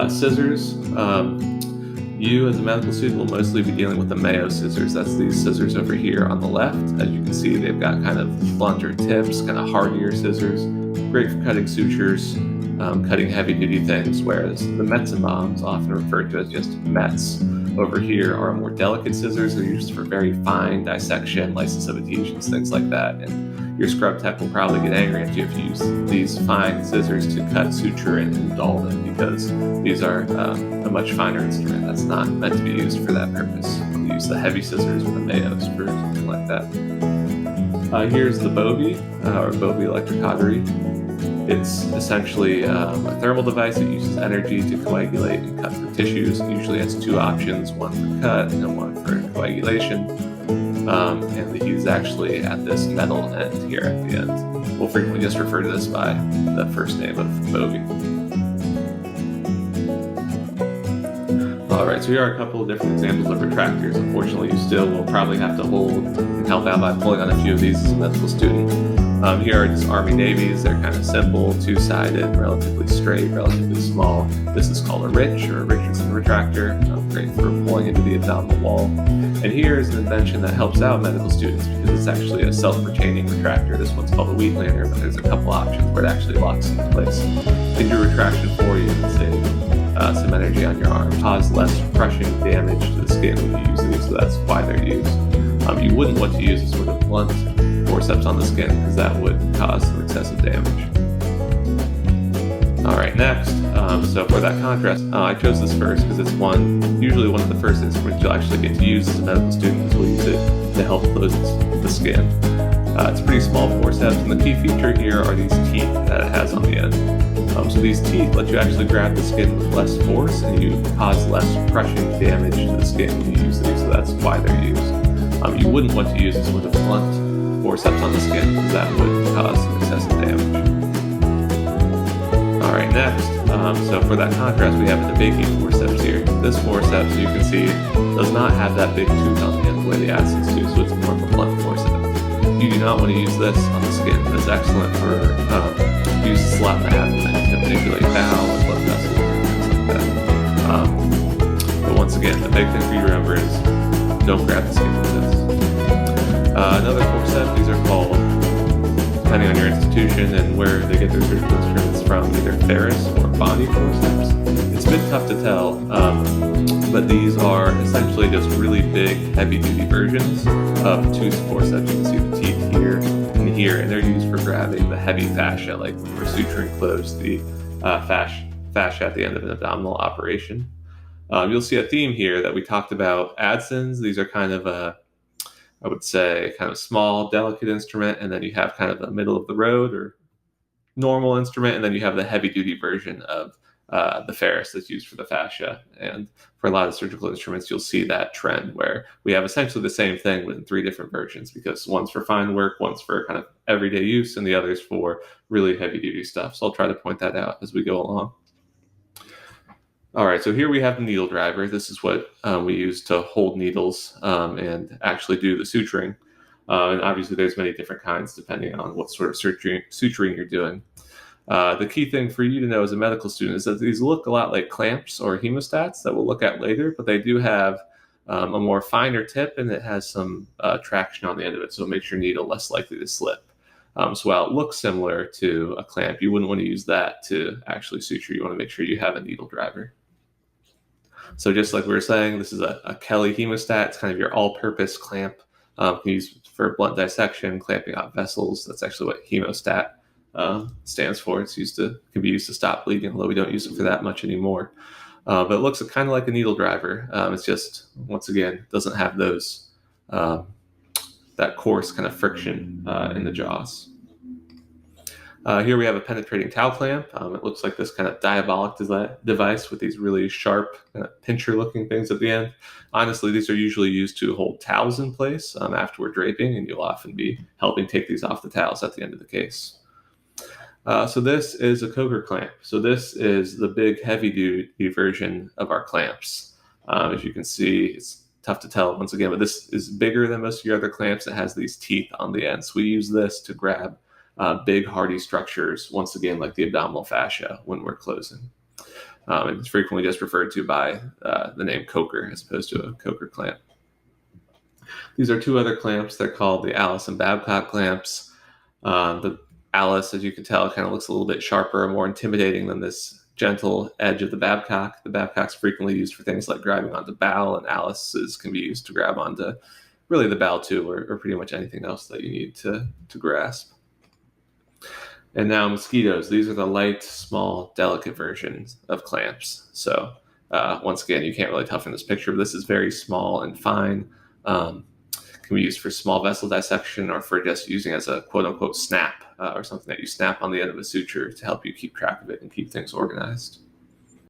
Scissors. You as a medical student will mostly be dealing with the Mayo scissors. That's these scissors over here on the left. As you can see, they've got kind of blunter tips, kind of hardier scissors. Great for cutting sutures, cutting heavy-duty things, whereas the Mets and Moms, often referred to as just Mets, over here are more delicate scissors. They're used for very fine dissection, lysis of adhesions, things like that. And your scrub tech will probably get angry at you if you use these fine scissors to cut suture and dull them, because these are a much finer instrument that's not meant to be used for that purpose. We use the heavy scissors or the Mayos for something like that. Here's the Bovie, or Bovie electric cautery. It's essentially a thermal device that uses energy to coagulate and cut through tissues. It usually has two options, one for cut and one for coagulation. And the heat is actually at this metal end here at the end. We'll frequently just refer to this by the first name of Bovie. Alright, so here are a couple of different examples of retractors. Unfortunately, you still will probably have to hold and help out by pulling on a few of these as a medical student. Here are just Army Navies. They're kind of simple, two-sided, relatively straight, relatively small. This is called a Rich or a Richardson retractor. Great for pulling into the abdominal wall. And here is an invention that helps out medical students because it's actually a self-retaining retractor. This one's called a Wheatlander, but there's a couple options where it actually locks into place. It can do retraction for you and save some energy on your arm. Cause less crushing damage to the skin when you use these, so that's why they're used. You wouldn't want to use a sort of blunt forceps on the skin because that would cause some excessive damage. Alright, next, so for that contrast, I chose this first because it's usually one of the first instruments you'll actually get to use as a medical student, because we'll use it to help close the skin. It's a pretty small forceps, and the key feature here are these teeth that it has on the end. So these teeth let you actually grab the skin with less force, and you cause less crushing damage to the skin when you use these, so that's why they're used. You wouldn't want to use a sort of blunt forceps on the skin because that would cause some excessive damage. Alright, next, so for that contrast, we have the baking forceps here. This forceps, you can see, does not have that big tooth on the end the way the acids do, so it's more of a blunt forceps. You do not want to use this on the skin. It's excellent for use to slap in the abdomen to manipulate bowel and blood vessels and things like that. But once again, the big thing for you to remember is don't grab the skin with this. Another forceps, these are called, depending on your institution and where they get their surgical instruments from, either Ferris or Bonney forceps. It's a bit tough to tell, but these are essentially just really big, heavy-duty versions of tooth forceps. You can see the teeth here and here, and they're used for grabbing the heavy fascia, like when we're suturing close the fascia at the end of an abdominal operation. You'll see a theme here that we talked about Adsons. These are kind of I would say, kind of small, delicate instrument, and then you have kind of the middle of the road or normal instrument, and then you have the heavy-duty version of the Ferris that's used for the fascia. And for a lot of surgical instruments, you'll see that trend where we have essentially the same thing with three different versions, because one's for fine work, one's for kind of everyday use, and the other's for really heavy-duty stuff. So I'll try to point that out as we go along. All right, so here we have the needle driver. This is what we use to hold needles and actually do the suturing. And obviously there's many different kinds depending on what sort of suturing you're doing. The key thing for you to know as a medical student is that these look a lot like clamps or hemostats that we'll look at later, but they do have a more finer tip, and it has some traction on the end of it, so it makes your needle less likely to slip. So while it looks similar to a clamp, you wouldn't want to use that to actually suture. You want to make sure you have a needle driver. So just like we were saying, this is a Kelly hemostat. It's kind of your all-purpose clamp. You can use for blunt dissection, clamping out vessels. That's actually what hemostat stands for. Can be used to stop bleeding, although we don't use it for that much anymore. But it looks kind of like a needle driver. It's just, once again, doesn't have those that coarse kind of friction in the jaws. Here we have a penetrating towel clamp. It looks like this kind of diabolic device with these really sharp pincher-looking things at the end. Honestly, these are usually used to hold towels in place after we're draping, and you'll often be helping take these off the towels at the end of the case. So this is a Coker clamp. So this is the big heavy-duty version of our clamps. As you can see, it's tough to tell once again, but this is bigger than most of your other clamps. It has these teeth on the end. So we use this to grab big hardy structures, once again, like the abdominal fascia when we're closing. And it's frequently just referred to by the name coker as opposed to a coker clamp. These are two other clamps. They're called the Alice and Babcock clamps. The Alice, as you can tell, kind of looks a little bit sharper and more intimidating than this gentle edge of the Babcock. The Babcock's frequently used for things like grabbing onto bow, and Alice's can be used to grab onto really the bow too, or pretty much anything else that you need to grasp. And now mosquitoes. These are the light, small, delicate versions of clamps. So once again, you can't really toughen this picture, but this is very small and fine. Can be used for small vessel dissection or for just using as a quote-unquote snap or something that you snap on the end of a suture to help you keep track of it and keep things organized.